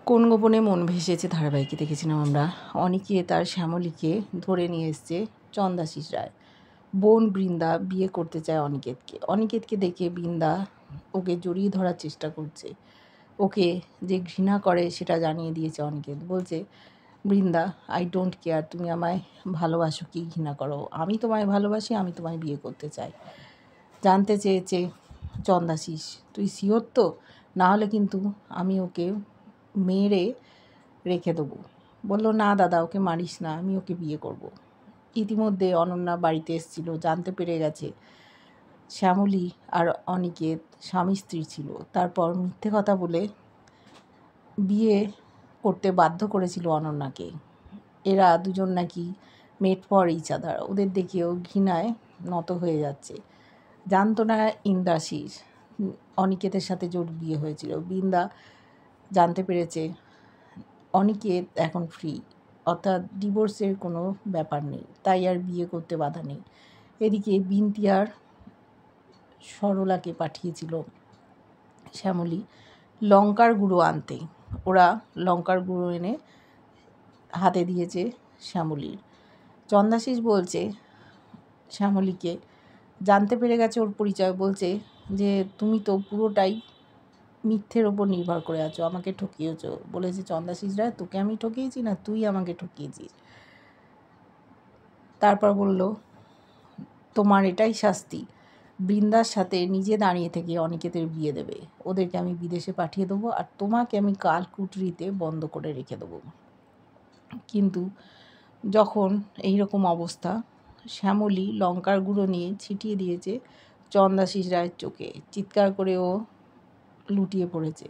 কোন গোপনে মন ভেসেছে ধারাবাহিকে দেখেছিলাম আমরা। অনিকেত আর শ্যামলীকে ধরে নিয়ে এসছে চন্দাশিস রায়। বোন বৃন্দা বিয়ে করতে চায় অনিকেতকে। অনিকেতকে দেখে বৃন্দা ওকে জড়িয়ে ধরার চেষ্টা করছে। ওকে যে ঘৃণা করে সেটা জানিয়ে দিয়েছে অনিকেত। বলছে, বৃন্দা, আই ডোন্ট কেয়ার তুমি আমায় ভালোবাসো কি ঘৃণা করো, আমি তোমায় ভালোবাসি, আমি তোমায় বিয়ে করতে চাই। জানতে চেয়েছে চন্দাশিস, তুই শিওর তো? না হলে কিন্তু আমি ওকে মেরে রেখে দেবো। বলল, না দাদা, ওকে মারিস না, আমি ওকে বিয়ে করব। ইতিমধ্যে অনন্যা বাড়িতে এসেছিল, জানতে পেরে গেছে শ্যামলী আর অনিকেত স্বামী স্ত্রী ছিল। তারপর মিথ্যে কথা বলে বিয়ে করতে বাধ্য করেছিল অনন্যাকে। এরা দুজন নাকি মেড ফর ইচ আদার। ওদের দেখেও ঘৃণায় নত হয়ে যাচ্ছে। জানতো না ইন্দ্রাশিস অনিকেতের সাথে জোর বিয়ে হয়েছিল। বৃন্দা জানতে পেরেছে অনিকেত এখন ফ্রি, অর্থাৎ ডিভোর্সের কোনো ব্যাপার নেই, তাই আর বিয়ে করতে বাধা নেই। এদিকে বিন্তি আর সরলাকে পাঠিয়েছিল শ্যামলী লঙ্কার গুঁড়ো আনতে। ওরা লঙ্কার গুঁড়ো এনে হাতে দিয়েছে শ্যামলীর। চন্দাশিস বলছে শ্যামলীকে, জানতে পেরে গেছে ওর পরিচয়। বলছে যে তুমি তো পুরোটাই মিথ্যের ওপর নির্ভর করে আছো, আমাকে ঠকিয়েছ। বলেছে চন্দাশিস রায়, তোকে আমি ঠকিয়েছি না, তুই আমাকে ঠকিয়েছিস। তারপর বলল, তোমার এটাই শাস্তি, বৃন্দার সাথে নিজে দাঁড়িয়ে থেকে অনিকেতের বিয়ে দেবে। ওদেরকে আমি বিদেশে পাঠিয়ে দেবো আর তোমাকে আমি কালকুটরিতে বন্ধ করে রেখে দেবো। কিন্তু যখন এই রকম অবস্থা, শ্যামলী লঙ্কার গুঁড়ো নিয়ে ছিটিয়ে দিয়েছে চন্দাশিস রায়ের চোখে। চিৎকার করে ও লুটিয়ে পড়েছে।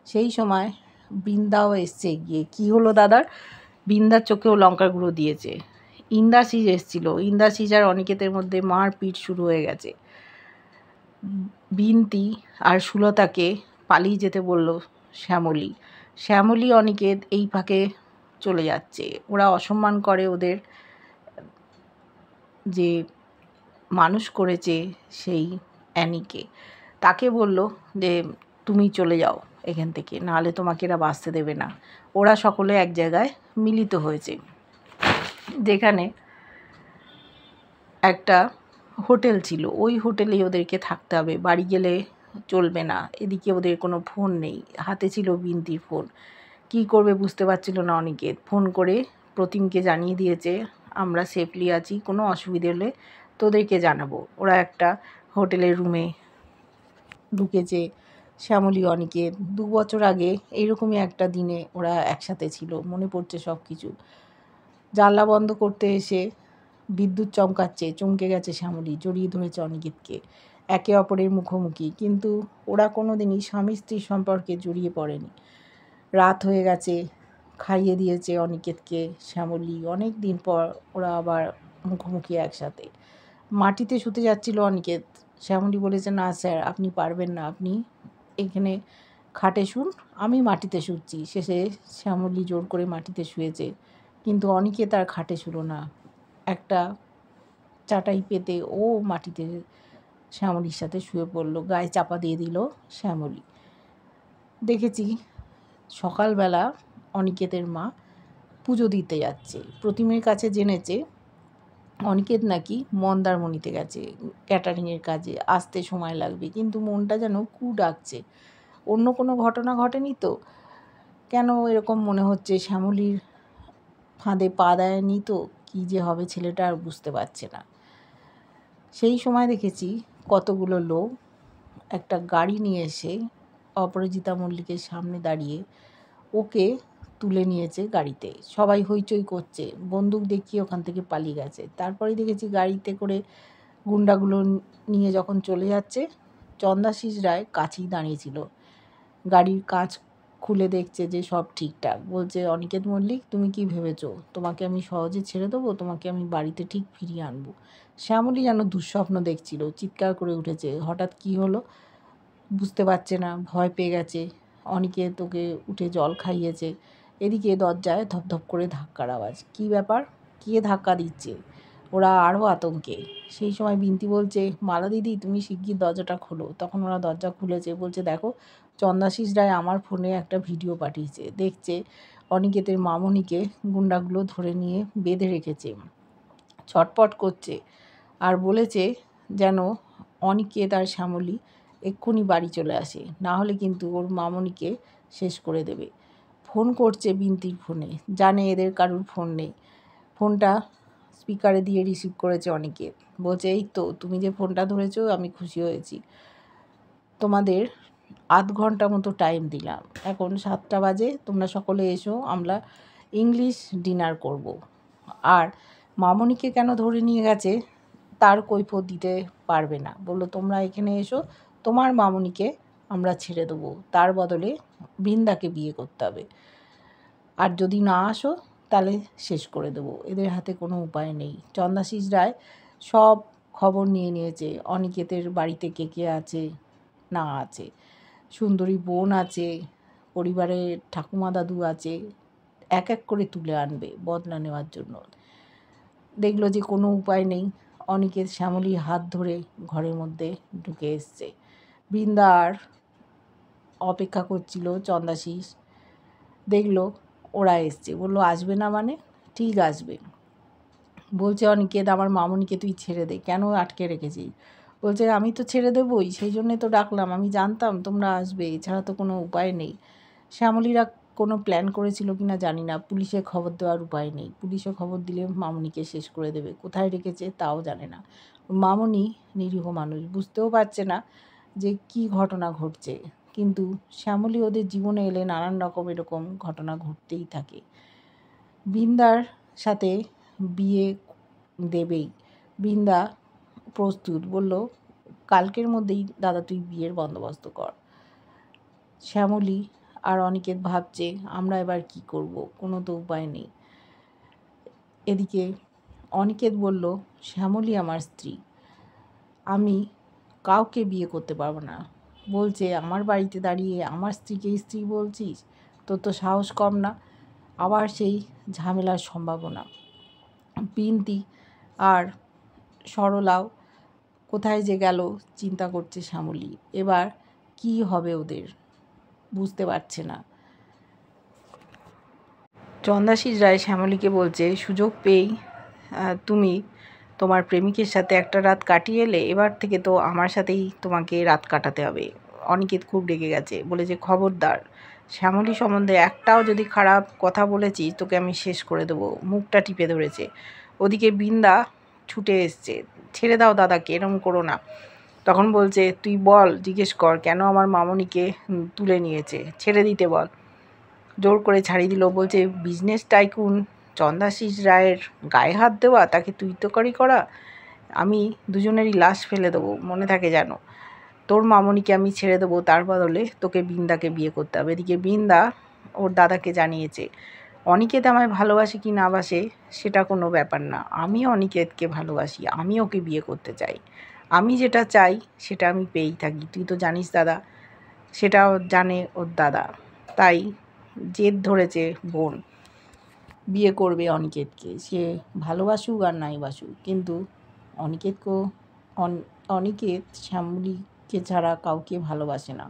সেই সময় বৃন্দাও এসছে গিয়ে। কী হলো দাদার? বৃন্দার চোখেও লঙ্কার গুঁড়ো দিয়েছে। ইন্দ্রাশিস এসেছিল। ইন্দ্রাশিস আর অনিকেতের মধ্যে মারপিট শুরু হয়ে গেছে। বিন্তি আর সুলতাকে পালিয়ে যেতে বলল শ্যামলী। শ্যামলী অনিকেত এই ফাঁকে চলে যাচ্ছে। ওরা অসম্মান করে ওদের যে মানুষ করেছে সেই অ্যানিকে। তাকে বলল যে তুমি চলে যাও এখান থেকে, নাহলে তোমাকে এরা বাঁচতে দেবে না। ওরা সকলে এক জায়গায় মিলিত হয়েছে, যেখানে একটা হোটেল ছিল। ওই হোটেলেই ওদেরকে থাকতে হবে, বাড়ি গেলে চলবে না। এদিকে ওদের কোনো ফোন নেই, হাতে ছিল বিন্তির ফোন। কি করবে বুঝতে পারছিল না অনিকেত। ফোন করে প্রতিমকে জানিয়ে দিয়েছে, আমরা সেফলি আছি, কোনো অসুবিধে হলে তোদেরকে জানাবো। ওরা একটা হোটেলের রুমে ঢুকেছে শ্যামলী অনিকেত। 2 বছর আগে এইরকমই একটা দিনে ওরা একসাথে ছিল, মনে পড়ছে সব কিছু। জানলা বন্ধ করতে এসে বিদ্যুৎ চমকাচ্ছে, চমকে গেছে শ্যামলী, জড়িয়ে ধরেছে অনিকেতকে। একে অপরের মুখোমুখি, কিন্তু ওরা কোনো দিনই স্বামী স্ত্রীর সম্পর্কে জড়িয়ে পড়েনি। রাত হয়ে গেছে, খাইয়ে দিয়েছে অনিকেতকে শ্যামলী। অনেক দিন পর ওরা আবার মুখোমুখি একসাথে। মাটিতে শুতে যাচ্ছিল অনিকেত। শ্যামলী বলেছে, না স্যার, আপনি পারবেন না, আপনি এখানে খাটে শুন, আমি মাটিতে শুচ্ছি। শেষে শ্যামলী জোর করে মাটিতে শুয়েছে, কিন্তু অনিকেত আর খাটে শুলো না। একটা চাটাই পেতে ও মাটিতে শ্যামলীর সাথে শুয়ে পড়লো, গায়ে চাপা দিয়ে দিল শ্যামলী। দেখেছি সকালবেলা অনিকেতের মা পুজো দিতে যাচ্ছে। প্রতিমের কাছে জেনেছে অনিকেত নাকি মন্দারমণিতে গেছে ক্যাটারিংয়ের কাজে, আসতে সময় লাগবে, কিন্তু মনটা যেন কু ডাকছে। অন্য কোনো ঘটনা ঘটেনি তো? কেন এরকম মনে হচ্ছে? শ্যামলীর ফাঁদে পা দেয়নি তো? কী যে হবে ছেলেটা আর বুঝতে পারছে না। সেই সময় দেখেছি কতগুলো লোক একটা গাড়ি নিয়ে এসে অপরাজিতা মল্লিকের সামনে দাঁড়িয়ে ওকে তুলে নিয়েছে গাড়িতে। সবাই হইচই করছে, বন্দুক দেখিয়ে ওখান থেকে পালিয়ে গেছে। তারপরে দেখেছি গাড়িতে করে গুন্ডাগুলো নিয়ে যখন চলে যাচ্ছে, চন্দাশিস রায় কাছেই দাঁড়িয়েছিল। গাড়ির কাঁচ খুলে দেখছে যে সব ঠিকঠাক। বলছে, অনিকেত মল্লিক, তুমি কি ভেবেছো তোমাকে আমি সহজে ছেড়ে দেবো? তোমাকে আমি বাড়িতে ঠিক ফিরিয়ে আনবো। শ্যামলী যেন দুঃস্বপ্ন দেখছিল, চিৎকার করে উঠেছে। হঠাৎ কি হলো বুঝতে পারছে না, ভয় পেয়ে গেছে। অনিকেত ওকে উঠে জল খাইয়েছে। এদিকে দরজায় ধপধপ করে ধাক্কার আওয়াজ। কী ব্যাপার? কে ধাক্কা দিচ্ছে? ওরা আরও আতঙ্কে। সেই সময় বিন্তি বলছে, মালা দিদি, তুমি শিগগির দরজাটা খোলো। তখন ওরা দরজা খুলেছে। বলছে, দেখো চন্দাশিস রায় আমার ফোনে একটা ভিডিও পাঠিয়েছে, দেখছে অনিকেতের মামনিকে গুন্ডাগুলো ধরে নিয়ে বেঁধে রেখেছে, ছটপট করছে, আর বলেছে যেন অনিকেত আর শ্যামলী এক্ষুনি বাড়ি চলে আসে, না হলে কিন্তু ওর মামনিকে শেষ করে দেবে। ফোন করছে বিন্তির ফোনে, জানে এদের কারুর ফোন নেই। ফোনটা স্পিকারে দিয়ে রিসিভ করেছে অনিকেত, বলছে এই তো তুমি যে ফোনটা ধরেছো আমি খুশি হয়েছি, তোমাদের আধ ঘন্টা মতো টাইম দিলাম, এখন 7টা বাজে, তোমরা সকলে এসো, আমরা ইংলিশ ডিনার করব। আর মামনিকে কেন ধরে নিয়ে গেছে তার কৈফিয়ত দিতে পারবে না, বললো তোমরা এখানে এসো, তোমার মামনিকে আমরা ছেড়ে দেবো, তার বদলে বৃন্দাকে বিয়ে করতে হবে, আর যদি না আসো তাহলে শেষ করে দেবো, এদের হাতে কোনো উপায় নেই। চন্দাশিস রায় সব খবর নিয়ে নিয়েছে, অনিকেতের বাড়িতে কে কে আছে না আছে, সুন্দরী বোন আছে, পরিবারের ঠাকুমা দাদু আছে, এক এক করে তুলে আনবে বদলা নেওয়ার জন্য। দেখলো যে কোনো উপায় নেই, অনিকেত শ্যামলীর হাত ধরে ঘরের মধ্যে ঢুকে এসছে। বৃন্দা আর অপেক্ষা করছিল, চন্দাশিস দেখলো ওরা এসছে, বললো আসবে না মানে, ঠিক আসবে। বলছে অনিকেত আমার মামনিকে তুই ছেড়ে দে, কেন আটকে রেখেছিস? বলছে আমি তো ছেড়ে দেবই, সেই জন্যে তো ডাকলাম, আমি জানতাম তোমরা আসবে, এছাড়া তো কোনো উপায় নেই। শ্যামলীরা কোনো প্ল্যান করেছিল কি না জানি না, পুলিশে খবর দেওয়ার উপায় নেই, পুলিশে খবর দিলে মামনিকে শেষ করে দেবে, কোথায় রেখেছে তাও জানে না। মামনি নিরীহ মানুষ, বুঝতেও পারছে না যে কি ঘটনা ঘটছে, কিন্তু শ্যামলী ওদের জীবনে এলে নানান রকম এরকম ঘটনা ঘটতেই থাকে। বৃন্দার সাথে বিয়ে দেবেই, বৃন্দা প্রস্তুত, বলল কালকের মধ্যেই দাদা তুই বিয়ের বন্দোবস্ত কর। শ্যামলী আর অনিকেত ভাবছে আমরা এবার কি করব, কোনো তো উপায় নেই। এদিকে অনিকেত বলল শ্যামলী আমার স্ত্রী, আমি কাউকে বিয়ে করতে পারবো না। বলছে আমার বাড়িতে দাঁড়িয়ে আমার স্ত্রীকে স্ত্রী বলছিস, তোর তো সাহস কম না। আবার সেই ঝামেলার সম্ভাবনা। বিন্তি আর সরলাও কোথায় যে গেল চিন্তা করছে শ্যামলী, এবার কি হবে ওদের বুঝতে পারছে না। চন্দাশিস রায় শ্যামলীকে বলছে সুযোগ পেয়েই তুমি তোমার প্রেমিকের সাথে একটা রাত কাটিয়ে এলে, এবার থেকে তো আমার সাথেই তোমাকে রাত কাটাতে হবে। অনিকেত খুব রেগে গেছে, বলেছে খবরদার, শ্যামলী সম্বন্ধে একটাও যদি খারাপ কথা বলেছিস তোকে আমি শেষ করে দেবো, মুখটা টিপে ধরেছে। ওদিকে বৃন্দা ছুটে এসছে, ছেড়ে দাও দাদাকে, এরম করো না। তখন বলছে তুই বল, জিজ্ঞেস কর কেন আমার মামনিকে তুলে নিয়েছে, ছেড়ে দিতে বল। জোর করে ছাড়িয়ে দিল, বলছে বিজনেস টাইকুন চন্দাশিস রায়ের গায়ে হাত দেওয়া, তাকে তুই তোকারি করা, আমি দুজনেরই লাশ ফেলে দেবো, মনে থাকে যেন। তোর মামনিকে আমি ছেড়ে দেবো, তার বদলে তোকে বৃন্দাকে বিয়ে করতে হবে। এদিকে বৃন্দা ওর দাদাকে জানিয়েছে অনিকেত আমায় ভালোবাসে কি না বাসে সেটা কোনো ব্যাপার না, আমি অনিকেতকে ভালোবাসি, আমি ওকে বিয়ে করতে চাই, আমি যেটা চাই সেটা আমি পেয়েই থাকি, তুই তো জানিস দাদা। সেটাও জানে ওর দাদা, তাই জেদ ধরেছে বোন, বিয়ে করবে অনিকেতকে, সে ভালোবাসুক আর নাই বাসুক, কিন্তু অনিকেত শ্যামলীকে ছাড়া কাউকে ভালোবাসে না,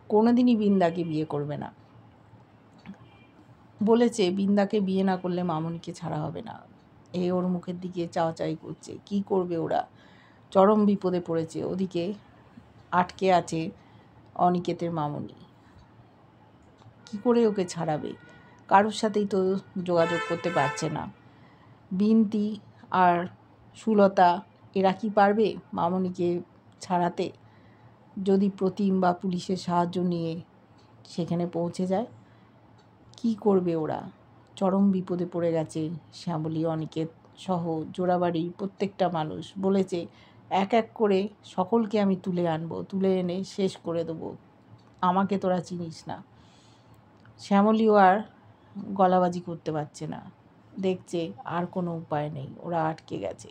কোনোদিনই বৃন্দাকে বিয়ে করবে না। বলেছে বৃন্দাকে বিয়ে না করলে মামনিকে ছাড়া হবে না। ওর মুখের দিকে চাওয়াচাই করছে, কি করবে ওরা, চরম বিপদে পড়েছে। ওদিকে আটকে আছে অনিকেতের মামনি, কি করে ওকে ছাড়াবে, কারোর সাথেই তো যোগাযোগ করতে পারছে না। বিন্তি আর সুলতা এরা কি পারবে মামনিকে ছাড়াতে? যদি প্রতিম বা পুলিশের সাহায্য নিয়ে সেখানে পৌঁছে যায়, কি করবে ওরা? চরম বিপদে পড়ে গেছে শ্যামলী, অনিকেত সহ জোড়াবাড়ির প্রত্যেকটা মানুষ। বলেছে এক এক করে সকলকে আমি তুলে আনবো, তুলে এনে শেষ করে দেবো, আমাকে তোরা চিনিস না। শ্যামলীও আর গলাবাজি করতে পারছে না, দেখছে আর কোনো উপায় নেই, ওরা আটকে গেছে।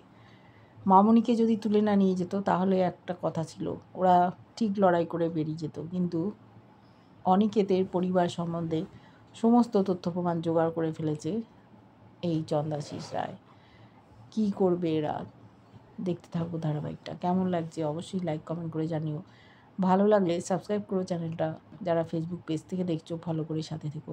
মামনিকে যদি তুলে না নিয়ে যেত তাহলে একটা কথা ছিল, ওরা ঠিক লড়াই করে বেরিয়ে যেত, কিন্তু অনিকেতের পরিবার সম্বন্ধে সমস্ত তথ্য প্রমাণ জোগাড় করে ফেলেছে এই চন্দাশিস রায়। কী করবে এরা? দেখতে থাকবো ধারাবাহিকটা। কেমন লাগছে অবশ্যই লাইক কমেন্ট করে জানিও। ভালো লাগলে সাবস্ক্রাইব করো চ্যানেলটা। যারা ফেসবুক পেজ থেকে দেখছো ফলো করে সাথে থেকো।